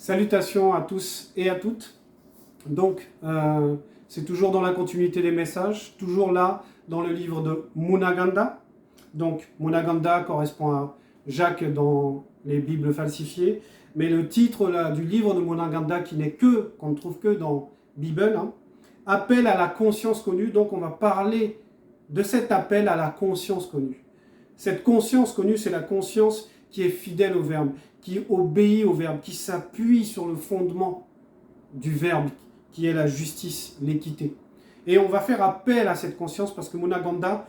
Salutations à tous et à toutes. Donc, c'est toujours dans la continuité des messages, toujours là dans le livre de Munaganda. Donc, Munaganda correspond à Jacques dans les Bibles falsifiées. Mais le titre là, du livre de Munaganda, qu'on ne trouve que dans Bible, appel à la conscience connue. Donc, on va parler de cet appel à la conscience connue. Cette conscience connue, c'est la conscience qui est fidèle au Verbe, qui obéit au Verbe, qui s'appuie sur le fondement du Verbe, qui est la justice, l'équité. Et on va faire appel à cette conscience parce que Munaganda,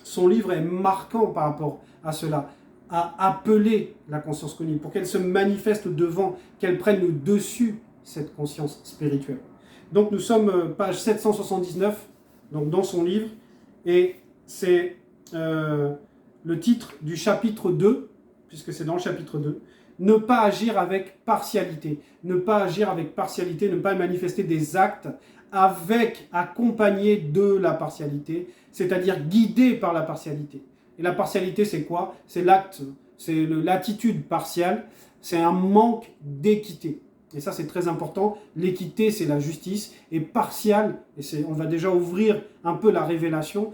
son livre est marquant par rapport à cela, à appeler la conscience connue, pour qu'elle se manifeste devant, qu'elle prenne le dessus, cette conscience spirituelle. Donc nous sommes page 779, donc dans son livre, et c'est le titre du chapitre 2, puisque c'est dans le chapitre 2, ne pas agir avec partialité. Ne pas agir avec partialité, ne pas manifester des actes accompagnés de la partialité, c'est-à-dire guidés par la partialité. Et la partialité, c'est quoi? C'est l'acte, c'est l'attitude partiale, c'est un manque d'équité. Et ça, c'est très important. L'équité, c'est la justice. Et partial, on va déjà ouvrir un peu la révélation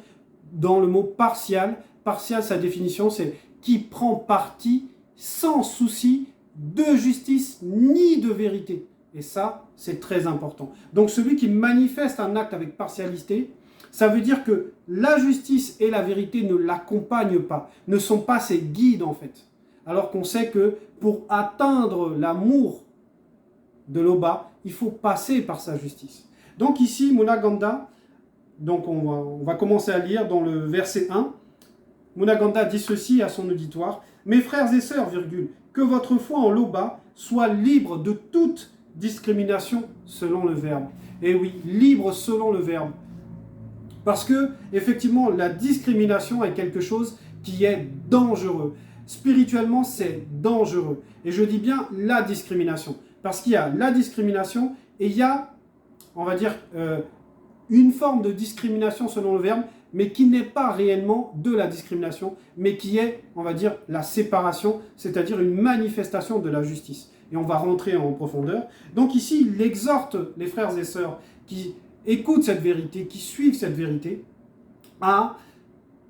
dans le mot partial. Partial, sa définition, c'est qui prend parti sans souci de justice ni de vérité. Et ça, c'est très important. Donc celui qui manifeste un acte avec partialité, ça veut dire que la justice et la vérité ne l'accompagnent pas, ne sont pas ses guides en fait. Alors qu'on sait que pour atteindre l'amour de l'Oba, il faut passer par sa justice. Donc ici, Munaganda, donc on va commencer à lire dans le verset 1. Munaganda dit ceci à son auditoire: « Mes frères et sœurs, que votre foi en l'Oba soit libre de toute discrimination selon le Verbe. » Et oui, libre selon le Verbe. Parce que, effectivement, la discrimination est quelque chose qui est dangereux. Spirituellement, c'est dangereux. Et je dis bien la discrimination. Parce qu'il y a la discrimination et il y a, on va dire, une forme de discrimination selon le Verbe, mais qui n'est pas réellement de la discrimination, mais qui est, on va dire, la séparation, c'est-à-dire une manifestation de la justice. Et on va rentrer en profondeur. Donc ici, il exhorte les frères et sœurs qui écoutent cette vérité, qui suivent cette vérité, à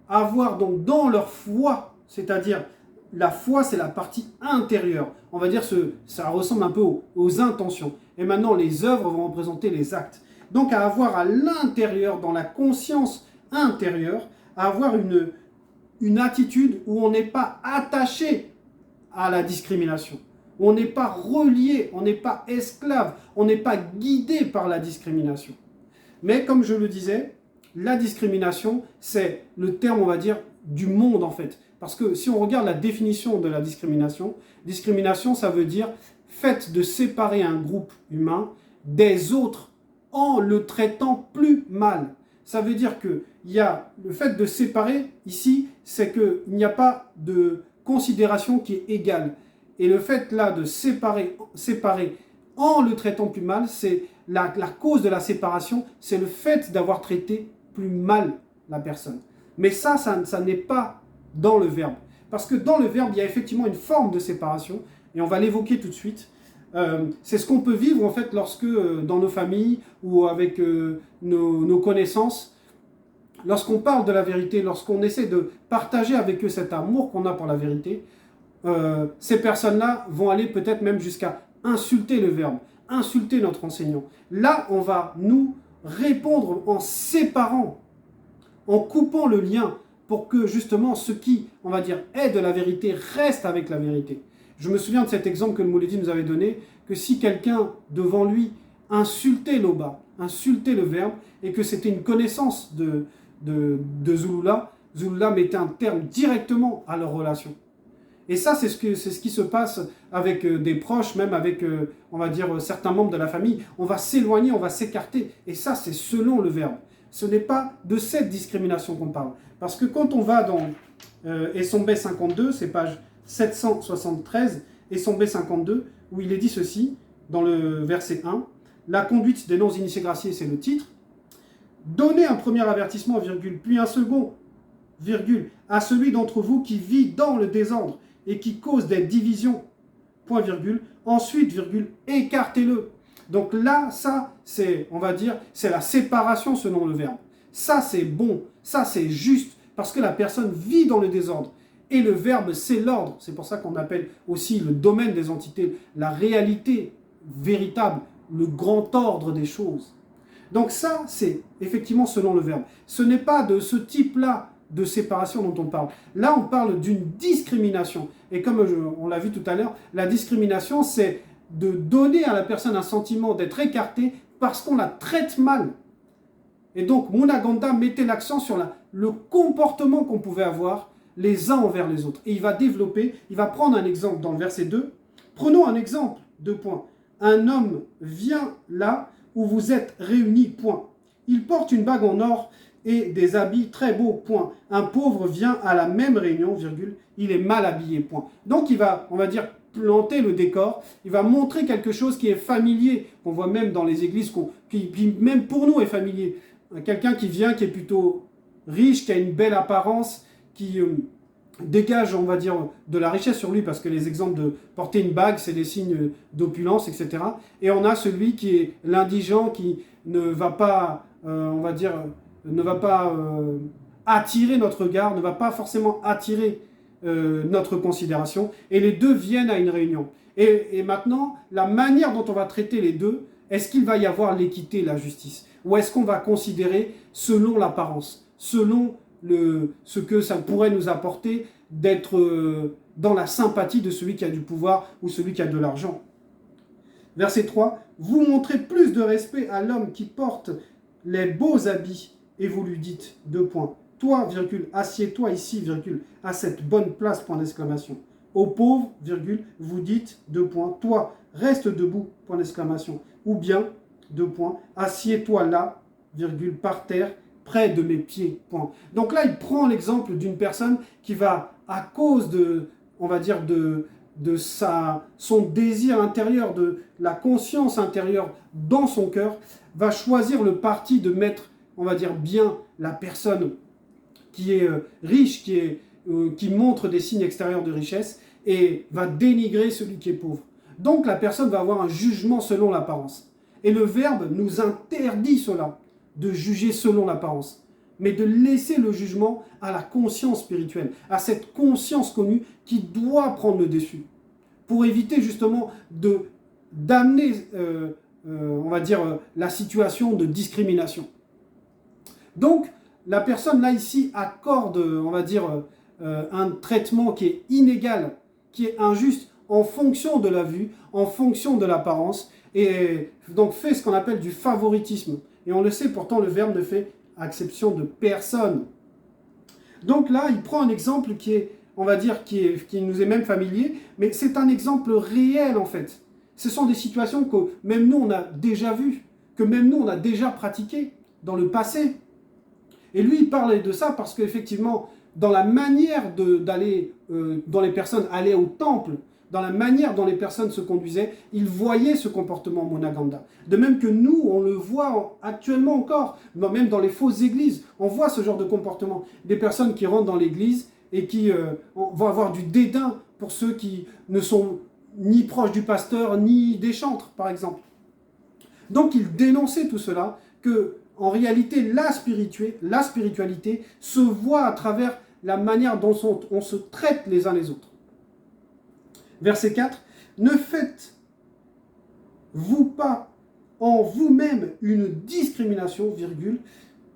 avoir donc dans leur foi, c'est-à-dire la foi, c'est la partie intérieure. On va dire, ça ressemble un peu aux intentions. Et maintenant, les œuvres vont représenter les actes. Donc à avoir à l'intérieur, dans la conscience intérieure, à avoir une attitude où on n'est pas attaché à la discrimination, où on n'est pas relié, on n'est pas esclave, on n'est pas guidé par la discrimination. Mais comme je le disais, la discrimination, c'est le terme, on va dire, du monde en fait. Parce que si on regarde la définition de la discrimination, ça veut dire fait de séparer un groupe humain des autres en le traitant plus mal. Ça veut dire que le fait de séparer, ici, c'est qu'il n'y a pas de considération qui est égale. Et le fait là de séparer en le traitant plus mal, c'est la cause de la séparation, c'est le fait d'avoir traité plus mal la personne. Mais ça n'est pas dans le Verbe. Parce que dans le Verbe, il y a effectivement une forme de séparation, et on va l'évoquer tout de suite. C'est ce qu'on peut vivre en fait lorsque dans nos familles ou avec nos connaissances, lorsqu'on parle de la vérité, lorsqu'on essaie de partager avec eux cet amour qu'on a pour la vérité, ces personnes-là vont aller peut-être même jusqu'à insulter le Verbe, insulter notre enseignant. Là, on va nous répondre en séparant, en coupant le lien pour que justement ce qui, on va dire, est de la vérité reste avec la vérité. Je me souviens de cet exemple que le Mouledi nous avait donné, que si quelqu'un devant lui insultait l'Oba, insultait le Verbe, et que c'était une connaissance de Zulula, Zulula mettait un terme directement à leur relation. Et ça, c'est ce qui se passe avec des proches, même avec, on va dire, certains membres de la famille. On va s'éloigner, on va s'écarter. Et ça, c'est selon le Verbe. Ce n'est pas de cette discrimination qu'on parle. Parce que quand on va dans Essombe 52, c'est page 773, Essombe 52, où il est dit ceci, dans le verset 1, « La conduite des non-initiés graciés », c'est le titre. « Donnez un premier avertissement, puis un second, à celui d'entre vous qui vit dans le désordre et qui cause des divisions point virgule, ensuite virgule, écartez-le. Donc là, ça, c'est, on va dire, c'est la séparation selon le verbe. Ça, c'est bon, ça, c'est juste, parce que la personne vit dans le désordre. Et le verbe, c'est l'ordre. C'est pour ça qu'on appelle aussi le domaine des entités, la réalité véritable, le grand ordre des choses. Donc ça, c'est effectivement selon le verbe. Ce n'est pas de ce type-là de séparation dont on parle. Là, on parle d'une discrimination. Et comme on l'a vu tout à l'heure, la discrimination, c'est de donner à la personne un sentiment d'être écartée parce qu'on la traite mal. Et donc, Munaganda mettait l'accent sur le comportement qu'on pouvait avoir les uns envers les autres. Et il va développer, il va prendre un exemple dans le verset 2. Prenons un exemple, 2 points. Un homme vient là où vous êtes réunis, point. Il porte une bague en or et des habits très beaux, point. Un pauvre vient à la même réunion, virgule, il est mal habillé, point. Donc il va, on va dire, planter le décor, il va montrer quelque chose qui est familier, qu'on voit même dans les églises, qui même pour nous est familier. Quelqu'un qui vient, qui est plutôt riche, qui a une belle apparence, qui dégage, on va dire, de la richesse sur lui, parce que les exemples de porter une bague, c'est des signes d'opulence, etc. Et on a celui qui est l'indigent, qui ne va pas, on va dire, ne va pas attirer notre regard, ne va pas forcément attirer notre considération. Et les deux viennent à une réunion. Et maintenant, la manière dont on va traiter les deux, est-ce qu'il va y avoir l'équité, la justice? Ou est-ce qu'on va considérer selon l'apparence, selon ce que ça pourrait nous apporter d'être dans la sympathie de celui qui a du pouvoir ou celui qui a de l'argent. Verset 3. Vous montrez plus de respect à l'homme qui porte les beaux habits et vous lui dites, 2 points. Toi, virgule, assieds-toi ici, virgule, à cette bonne place, point d'exclamation. Au pauvre, virgule, vous dites, 2 points. Toi, reste debout, point d'exclamation. Ou bien, 2 points, assieds-toi là, virgule, par terre, près de mes pieds, point. Donc là, il prend l'exemple d'une personne qui va, à cause de, on va dire, de son désir intérieur, de la conscience intérieure dans son cœur, va choisir le parti de mettre, on va dire, bien la personne qui est riche, qui montre des signes extérieurs de richesse, et va dénigrer celui qui est pauvre. Donc la personne va avoir un jugement selon l'apparence. Et le verbe nous interdit cela, de juger selon l'apparence, mais de laisser le jugement à la conscience spirituelle, à cette conscience connue qui doit prendre le dessus, pour éviter justement d'amener, on va dire, la situation de discrimination. Donc, la personne là ici accorde, on va dire, un traitement qui est inégal, qui est injuste en fonction de la vue, en fonction de l'apparence, et donc fait ce qu'on appelle du favoritisme. Et on le sait, pourtant le verbe ne fait exception de personne. Donc là, il prend un exemple qui est, on va dire, qui nous est même familier, mais c'est un exemple réel en fait. Ce sont des situations que même nous on a déjà vues, que même nous on a déjà pratiquées dans le passé. Et lui, il parlait de ça parce qu'effectivement, dans la manière d'aller, dont les personnes allaient au temple, dans la manière dont les personnes se conduisaient, ils voyaient ce comportement Munaganda. De même que nous, on le voit actuellement encore, même dans les fausses églises, on voit ce genre de comportement. Des personnes qui rentrent dans l'église et qui vont avoir du dédain pour ceux qui ne sont ni proches du pasteur, ni des chantres, par exemple. Donc il dénonçait tout cela, que en réalité, la spiritualité se voit à travers la manière dont on se traite les uns les autres. Verset 4. Ne faites-vous pas en vous-même une discrimination, virgule,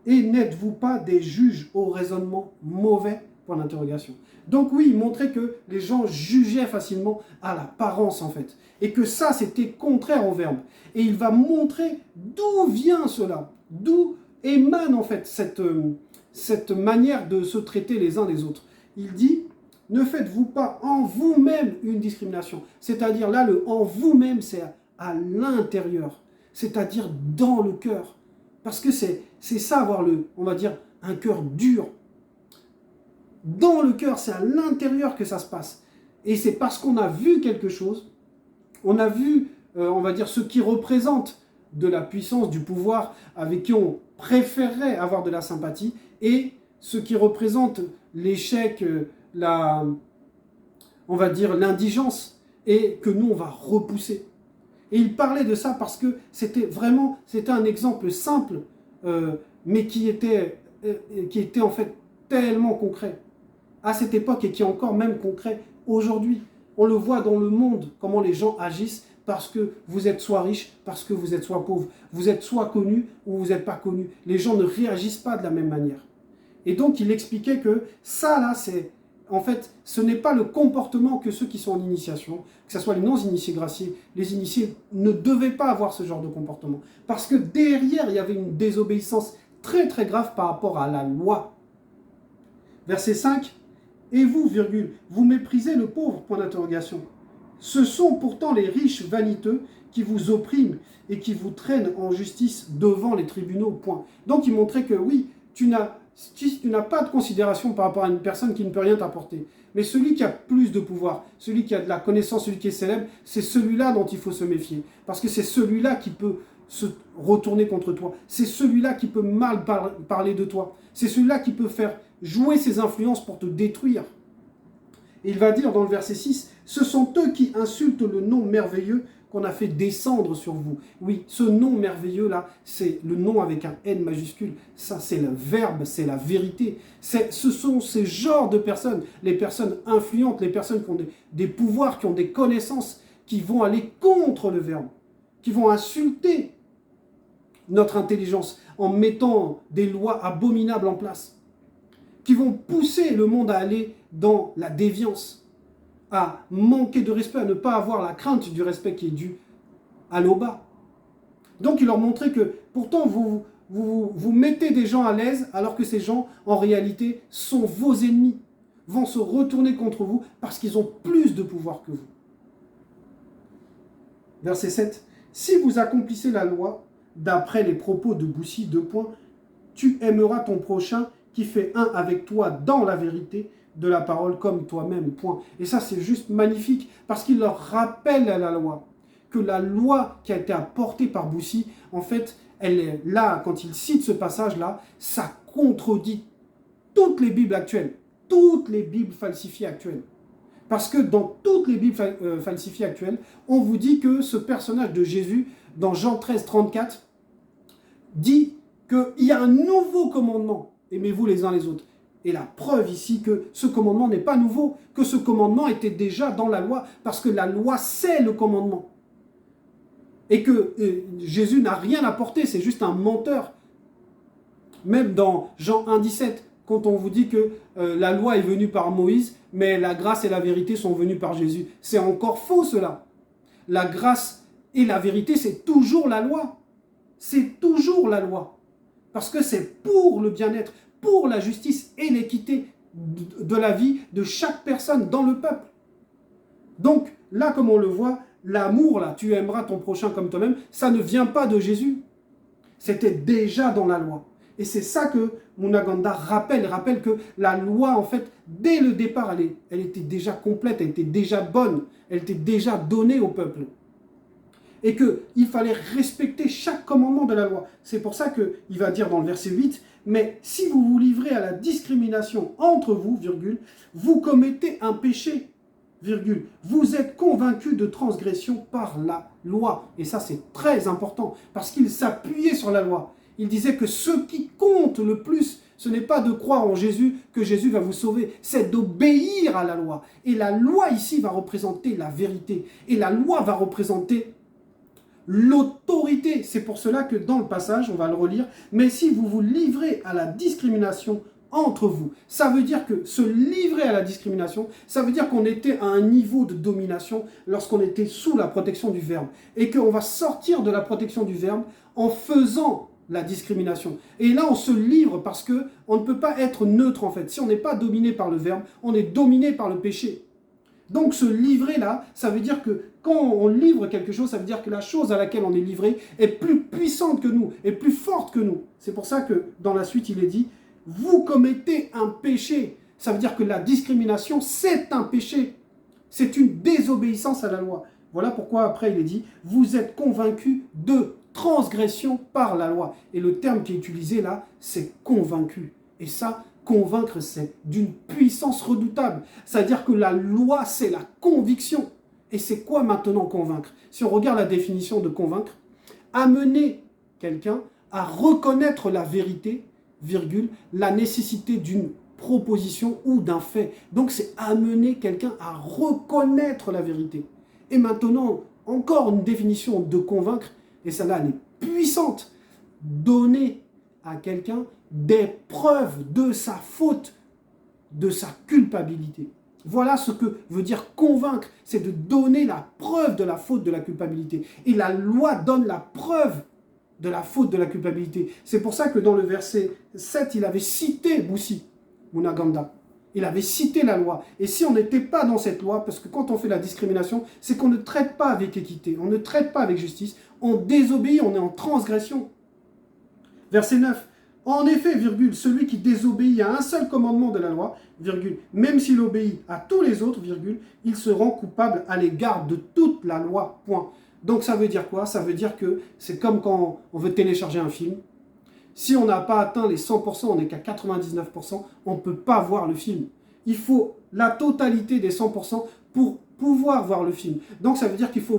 et n'êtes-vous pas des juges au raisonnement mauvais, point d'interrogation. Donc oui, il montrait que les gens jugeaient facilement à l'apparence en fait, et que ça c'était contraire au verbe. Et il va montrer d'où vient cela, d'où émane en fait cette manière de se traiter les uns les autres. Il dit, ne faites-vous pas en vous-même une discrimination. C'est-à-dire là, le en vous-même, c'est à l'intérieur, c'est-à-dire dans le cœur. Parce que c'est ça avoir on va dire, un cœur dur. Dans le cœur, c'est à l'intérieur que ça se passe. Et c'est parce qu'on a vu quelque chose, on a vu, on va dire, ce qui représente de la puissance, du pouvoir, avec qui on préférerait avoir de la sympathie, et ce qui représente l'échec, on va dire l'indigence, et que nous, on va repousser. Et il parlait de ça parce que c'était un exemple simple, mais qui était en fait tellement concret à cette époque et qui est encore même concret aujourd'hui. On le voit dans le monde, comment les gens agissent parce que vous êtes soit riche, parce que vous êtes soit pauvre. Vous êtes soit connu ou vous n'êtes pas connu. Les gens ne réagissent pas de la même manière. Et donc, il expliquait que ça, là, en fait, ce n'est pas le comportement que ceux qui sont en initiation, que ce soit les non-initiés graciés, les initiés ne devaient pas avoir ce genre de comportement. Parce que derrière, il y avait une désobéissance très très grave par rapport à la loi. Verset 5, « Et vous, virgule, vous méprisez le pauvre, point d'interrogation. Ce sont pourtant les riches vaniteux qui vous oppriment et qui vous traînent en justice devant les tribunaux, point. » Donc il montrait que oui, tu n'as pas de considération par rapport à une personne qui ne peut rien t'apporter. Mais celui qui a plus de pouvoir, celui qui a de la connaissance, celui qui est célèbre, c'est celui-là dont il faut se méfier. Parce que c'est celui-là qui peut se retourner contre toi. C'est celui-là qui peut mal parler de toi. C'est celui-là qui peut faire jouer ses influences pour te détruire. Et il va dire dans le verset 6, « Ce sont eux qui insultent le nom merveilleux qu'on a fait descendre sur vous. » Oui, ce nom merveilleux-là, c'est le nom avec un N majuscule. Ça, c'est le verbe, c'est la vérité. Ce sont ces genres de personnes, les personnes influentes, les personnes qui ont des pouvoirs, qui ont des connaissances, qui vont aller contre le verbe, qui vont insulter notre intelligence en mettant des lois abominables en place, qui vont pousser le monde à aller dans la déviance, à manquer de respect, à ne pas avoir la crainte du respect qui est dû à l'Oba. Donc il leur montrait que pourtant vous mettez des gens à l'aise alors que ces gens en réalité sont vos ennemis, vont se retourner contre vous parce qu'ils ont plus de pouvoir que vous. Verset 7. « Si vous accomplissez la loi, d'après les propos de Boussy, 2 points, tu aimeras ton prochain qui fait un avec toi dans la vérité de la parole comme toi-même, point. » Et ça, c'est juste magnifique, parce qu'il leur rappelle à la loi, que la loi qui a été apportée par Boussy, en fait, elle est là, quand il cite ce passage-là, ça contredit toutes les Bibles actuelles, toutes les Bibles falsifiées actuelles. Parce que dans toutes les Bibles falsifiées actuelles, on vous dit que ce personnage de Jésus, dans Jean 13, 34, dit qu'il y a un nouveau commandement. Aimez-vous les uns les autres. Et la preuve ici que ce commandement n'est pas nouveau, que ce commandement était déjà dans la loi, parce que la loi c'est le commandement. Et que Jésus n'a rien apporté, c'est juste un menteur. Même dans Jean 1, 17, quand on vous dit que la loi est venue par Moïse, mais la grâce et la vérité sont venues par Jésus. C'est encore faux cela. La grâce et la vérité, c'est toujours la loi. C'est toujours la loi. Parce que c'est pour le bien-être, pour la justice et l'équité de la vie de chaque personne dans le peuple. Donc, là, comme on le voit, l'amour, là, tu aimeras ton prochain comme toi-même, ça ne vient pas de Jésus. C'était déjà dans la loi. Et c'est ça que Munaganda rappelle que la loi, en fait, dès le départ, elle était déjà complète, elle était déjà bonne, elle était déjà donnée au peuple. Et qu'il fallait respecter chaque commandement de la loi. C'est pour ça qu'il va dire dans le verset 8, « Mais si vous vous livrez à la discrimination entre vous, virgule, vous commettez un péché, virgule, vous êtes convaincus de transgression par la loi. » Et ça, c'est très important, parce qu'il s'appuyait sur la loi. Il disait que ce qui compte le plus, ce n'est pas de croire en Jésus, que Jésus va vous sauver, c'est d'obéir à la loi. Et la loi ici va représenter la vérité. Et la loi va représenter l'autorité. C'est pour cela que dans le passage, on va le relire, « Mais si vous vous livrez à la discrimination entre vous », ça veut dire que se livrer à la discrimination, ça veut dire qu'on était à un niveau de domination lorsqu'on était sous la protection du Verbe. Et qu'on va sortir de la protection du Verbe en faisant la discrimination. Et là, on se livre parce qu'on ne peut pas être neutre en fait. Si on n'est pas dominé par le Verbe, on est dominé par le péché. Donc se livrer là, ça veut dire que quand on livre quelque chose, ça veut dire que la chose à laquelle on est livré est plus puissante que nous, est plus forte que nous. C'est pour ça que dans la suite, il est dit, vous commettez un péché. Ça veut dire que la discrimination, c'est un péché. C'est une désobéissance à la loi. Voilà pourquoi après il est dit, vous êtes convaincus de transgression par la loi. Et le terme qui est utilisé là, c'est convaincu. Et ça, convaincre, c'est d'une puissance redoutable. C'est-à-dire que la loi, c'est la conviction. Et c'est quoi maintenant convaincre? Si on regarde la définition de convaincre, amener quelqu'un à reconnaître la vérité, virgule, la nécessité d'une proposition ou d'un fait. Donc c'est amener quelqu'un à reconnaître la vérité. Et maintenant, encore une définition de convaincre, et celle-là, elle est puissante. Donner à quelqu'un des preuves de sa faute, de sa culpabilité. Voilà ce que veut dire convaincre, c'est de donner la preuve de la faute, de la culpabilité. Et la loi donne la preuve de la faute, de la culpabilité. C'est pour ça que dans le verset 7, il avait cité Boussi, Munaganda. Il avait cité la loi. Et si on n'était pas dans cette loi, parce que quand on fait la discrimination, c'est qu'on ne traite pas avec équité, on ne traite pas avec justice, on désobéit, on est en transgression. Verset 9. En effet, virgule, celui qui désobéit à un seul commandement de la loi, virgule, même s'il obéit à tous les autres, virgule, il se rend coupable à l'égard de toute la loi, point. Donc ça veut dire quoi? Ça veut dire que c'est comme quand on veut télécharger un film. Si on n'a pas atteint les 100%, on n'est qu'à 99%, on ne peut pas voir le film. Il faut la totalité des 100% pour pouvoir voir le film. Donc ça veut dire qu'il faut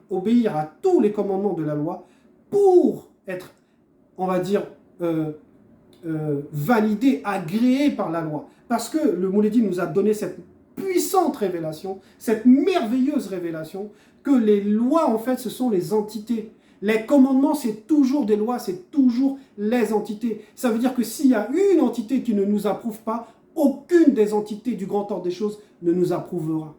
obéir à tous les commandements de la loi pour être, on va dire, validé, agréé par la loi. Parce que le Mouledi nous a donné cette puissante révélation, cette merveilleuse révélation, que les lois, en fait, ce sont les entités. Les commandements, c'est toujours des lois, c'est toujours les entités. Ça veut dire que s'il y a une entité qui ne nous approuve pas, aucune des entités du grand ordre des choses ne nous approuvera.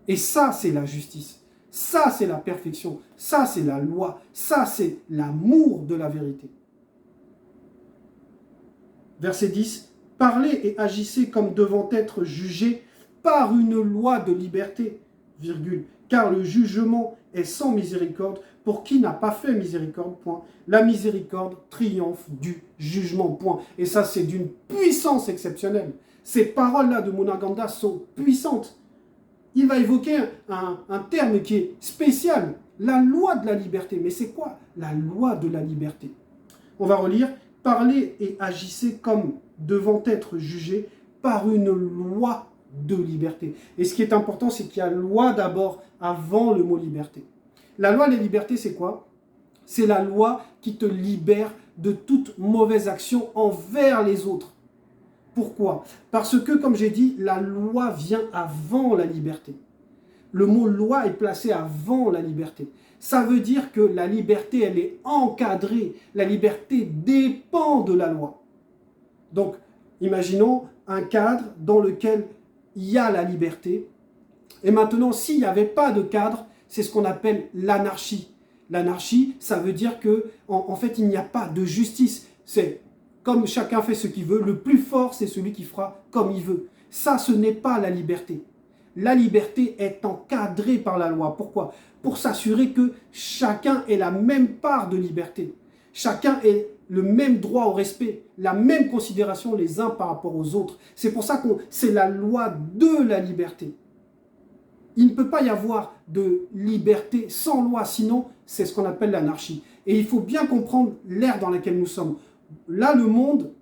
Et ça, c'est la justice. Ça, c'est la perfection. Ça, c'est la loi. Ça, c'est l'amour de la vérité. Verset 10. Parlez et agissez comme devant être jugés par une loi de liberté, virgule, car le jugement est sans miséricorde pour qui n'a pas fait miséricorde, point. La miséricorde triomphe du jugement, point. Et ça, c'est d'une puissance exceptionnelle. Ces paroles-là de Munaganda sont puissantes. Il va évoquer un terme qui est spécial, la loi de la liberté. Mais c'est quoi la loi de la liberté? On va relire. Parlez et agissez comme devant être jugés par une loi de liberté. Et ce qui est important, c'est qu'il y a loi d'abord avant le mot liberté. La loi de la liberté, c'est quoi? C'est la loi qui te libère de toute mauvaise action envers les autres. Pourquoi? Parce que, comme j'ai dit, la loi vient avant la liberté. Le mot loi est placé avant la liberté. Ça veut dire que la liberté, elle est encadrée. La liberté dépend de la loi. Donc, imaginons un cadre dans lequel il y a la liberté. Et maintenant, s'il n'y avait pas de cadre, c'est ce qu'on appelle l'anarchie. L'anarchie, ça veut dire que, en fait, il n'y a pas de justice. C'est comme chacun fait ce qu'il veut, le plus fort, c'est celui qui fera comme il veut. Ça, ce n'est pas la liberté. La liberté est encadrée par la loi. Pourquoi? Pour s'assurer que chacun ait la même part de liberté. Chacun ait le même droit au respect, la même considération les uns par rapport aux autres. C'est pour ça que c'est la loi de la liberté. Il ne peut pas y avoir de liberté sans loi, sinon c'est ce qu'on appelle l'anarchie. Et il faut bien comprendre l'ère dans laquelle nous sommes. Là, le monde,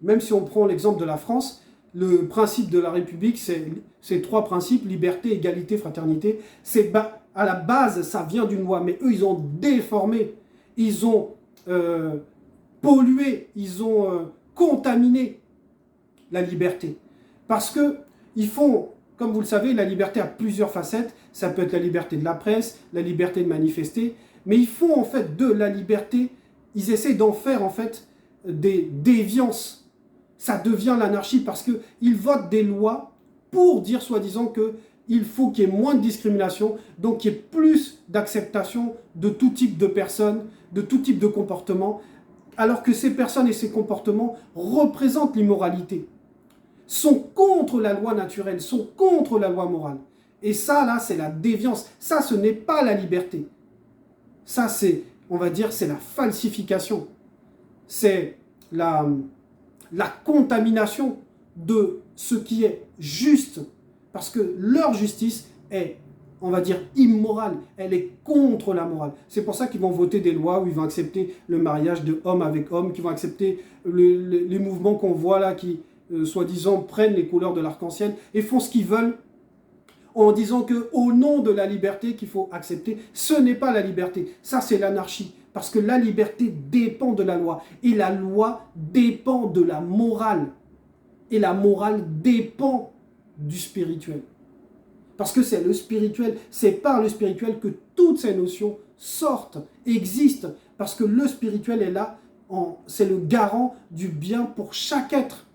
même si on prend l'exemple de la France, le principe de la République, c'est trois principes, liberté, égalité, fraternité. À la base, ça vient d'une loi, mais eux, ils ont déformé, ils ont pollué, ils ont contaminé la liberté. Parce que ils font, comme vous le savez, la liberté a plusieurs facettes. Ça peut être la liberté de la presse, la liberté de manifester, mais ils font en fait de la liberté, ils essaient d'en faire en fait des déviances. Ça devient l'anarchie parce qu'ils votent des lois pour dire soi-disant qu'il faut qu'il y ait moins de discrimination, donc qu'il y ait plus d'acceptation de tout type de personnes, de tout type de comportement, alors que ces personnes et ces comportements représentent l'immoralité, sont contre la loi naturelle, sont contre la loi morale. Et ça, là, c'est la déviance. Ça, ce n'est pas la liberté. Ça, c'est, on va dire, c'est la falsification. C'est la contamination de ce qui est juste, parce que leur justice est, on va dire, immorale, elle est contre la morale. C'est pour ça qu'ils vont voter des lois où ils vont accepter le mariage de homme avec homme, qu'ils vont accepter les mouvements qu'on voit là, qui, soi-disant, prennent les couleurs de l'arc-en-ciel et font ce qu'ils veulent. en disant qu'au nom de la liberté qu'il faut accepter, ce n'est pas la liberté. Ça, c'est l'anarchie. Parce que la liberté dépend de la loi. Et la loi dépend de la morale. Et la morale dépend du spirituel. Parce que c'est le spirituel, c'est par le spirituel que toutes ces notions sortent, existent. Parce que le spirituel est là, c'est le garant du bien pour chaque être.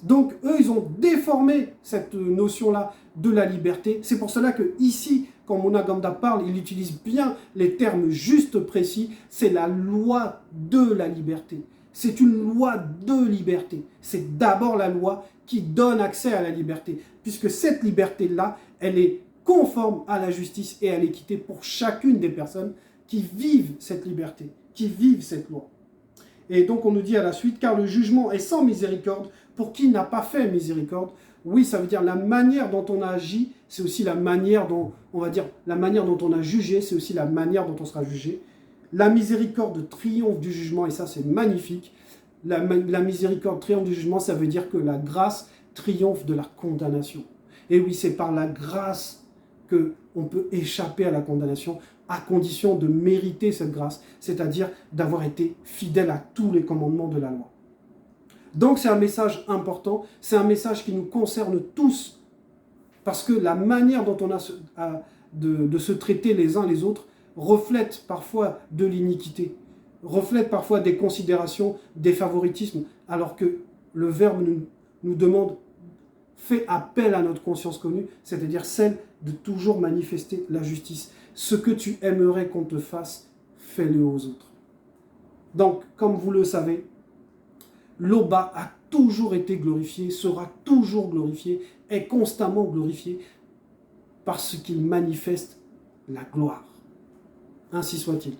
Donc, eux, ils ont déformé cette notion-là de la liberté. C'est pour cela que ici, quand Mona Ganda parle, il utilise bien les termes justes, précis. C'est la loi de la liberté. C'est une loi de liberté. C'est d'abord la loi qui donne accès à la liberté. Puisque cette liberté-là, elle est conforme à la justice et à l'équité pour chacune des personnes qui vivent cette liberté, qui vivent cette loi. Et donc on nous dit à la suite, car le jugement est sans miséricorde pour qui n'a pas fait miséricorde. Oui, ça veut dire la manière dont on a agi, c'est aussi la manière dont, on va dire, la manière dont on a jugé, c'est aussi la manière dont on sera jugé. La miséricorde triomphe du jugement, et ça c'est magnifique. La miséricorde triomphe du jugement, ça veut dire que la grâce triomphe de la condamnation. Et oui, c'est par la grâce qu'on peut échapper à la condamnation, à condition de mériter cette grâce, c'est-à-dire d'avoir été fidèle à tous les commandements de la loi. Donc c'est un message important, c'est un message qui nous concerne tous, parce que la manière dont on a de se traiter les uns les autres reflète parfois de l'iniquité, reflète parfois des considérations, des favoritismes, alors que le Verbe nous demande, fait appel à notre conscience connue, c'est-à-dire celle de toujours manifester la justice. Ce que tu aimerais qu'on te fasse, fais-le aux autres. Donc, comme vous le savez, l'Oba a toujours été glorifié, sera toujours glorifié, est constamment glorifié, parce qu'il manifeste la gloire. Ainsi soit-il.